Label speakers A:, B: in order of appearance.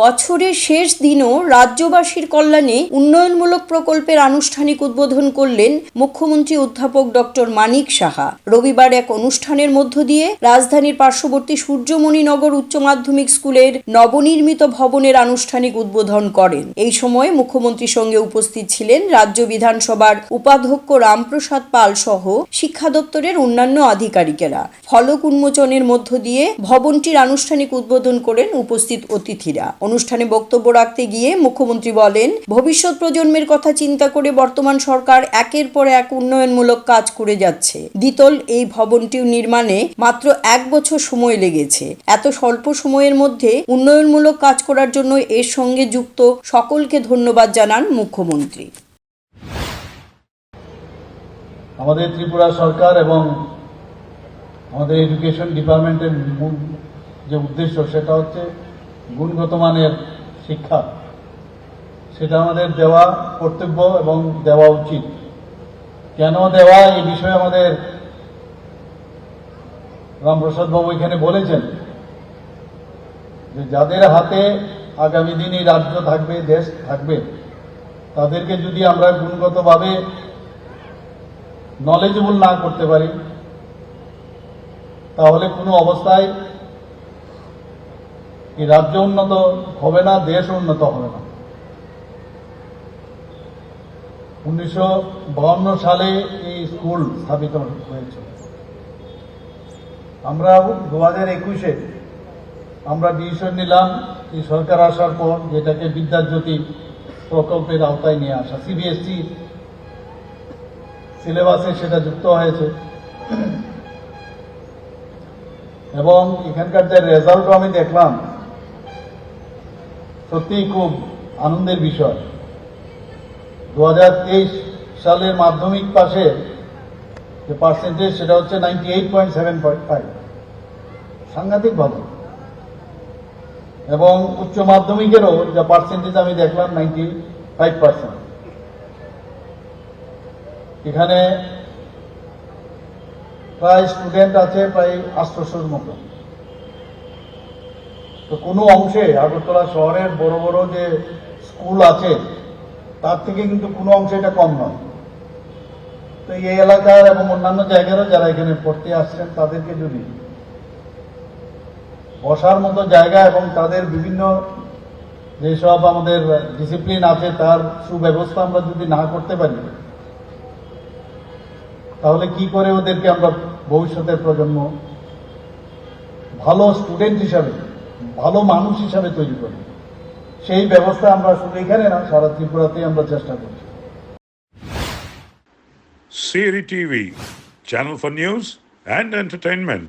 A: বছরের শেষ দিনও রাজ্যবাসীর কল্যাণে উন্নয়নমূলক প্রকল্পের আনুষ্ঠানিক উদ্বোধন করলেন মুখ্যমন্ত্রী অধ্যাপক ডক্টর মানিক সাহা। রবিবার এক অনুষ্ঠানের মধ্য দিয়ে রাজধানীর পার্শ্ববর্তী সূর্যমণিনগর উচ্চ মাধ্যমিক স্কুলের নবনির্মিত ভবনের আনুষ্ঠানিক উদ্বোধন করেন। এই সময় মুখ্যমন্ত্রীর সঙ্গে উপস্থিত ছিলেন রাজ্য বিধানসভার উপাধ্যক্ষ রামপ্রসাদ পাল সহ শিক্ষা দপ্তরের অন্যান্য আধিকারিকেরা। ফলক উন্মোচনের মধ্য দিয়ে ভবনটির আনুষ্ঠানিক উদ্বোধন করেন উপস্থিত অতিথিরা। অনুষ্ঠানে বক্তব্য রাখতে গিয়ে মুখ্যমন্ত্রী বলেন, ভবিষ্যৎ প্রজন্মের কথা চিন্তা করে বর্তমান সরকার একের পর এক উন্নয়নমূলক কাজ করে যাচ্ছে। দ্বিতল এই ভবনটি নির্মাণে মাত্র 1 বছর সময় লেগেছে। এত স্বল্প সময়ের মধ্যে উন্নয়নমূলক কাজ করার জন্য এর সঙ্গে যুক্ত সকলকে ধন্যবাদ জানান মুখ্যমন্ত্রী।
B: আমাদের ত্রিপুরা সরকার এবং আমাদের এডুকেশন ডিপার্টমেন্টের মূল যে উদ্দেশ্য সেটা হচ্ছে গুণগত মানের শিক্ষা। সেটা আমাদের দেওয়া কর্তব্য এবং দেওয়া উচিত। কেন দেওয়া এই বিষয়ে আমাদের রামপ্রসাদ বাবু এখানে বলেছেন যে যাদের হাতে আগামী দিনে রাজ্য থাকবে, দেশ থাকবে, তাদেরকে যদি আমরা গুণগতভাবে নলেজেবল না করতে পারি তাহলে কোনো অবস্থায় এই রাজ্য উন্নত হবে না, দেশ উন্নত হবে না। 1952 সালে এই স্কুল স্থাপিত হয়েছে। আমরা 2021-এ আমরা ডিসিশন নিলাম এই সরকার আসার পর যেটাকে বিদ্যাজ্যোতি প্রকল্পের আওতায় নিয়ে আসা। সিবিএসই সিলেবাসে সেটা যুক্ত হয়েছে এবং এখানকার যে রেজাল্ট আমি দেখলাম সত্যিই খুব আনন্দের বিষয়। 2023 সালের মাধ্যমিক পাশের যে পার্সেন্টেজ সেটা হচ্ছে 98.75, সাংঘাতিক ভালো। এবং উচ্চ মাধ্যমিকেরও যে পার্সেন্টেজ আমি দেখলাম 95%। এখানে প্রায় স্টুডেন্ট আছে প্রায় 800-র মতো। তো কোনো অংশে আগরতলা শহরের বড় বড় যে স্কুল আছে তার থেকে কিন্তু কোনো অংশে এটা কম নয়। তো এই এলাকার এবং অন্যান্য জায়গারও যারা এখানে পড়তে আসছেন তাদেরকে যদি বসার মতো জায়গা এবং তাদের বিভিন্ন যেসব আমাদের ডিসিপ্লিন আছে তার সুব্যবস্থা আমরা যদি না করতে পারি তাহলে কি করে ওদেরকে আমরা ভবিষ্যতের প্রজন্ম ভালো স্টুডেন্ট হিসাবে, ভালো মানুষ হিসাবে তৈরি করি, সেই ব্যবস্থা আমরা শুধু এখানে না সারা ত্রিপুরাতেই আমরা চেষ্টা করছি।
C: CRI TV, channel for news and entertainment.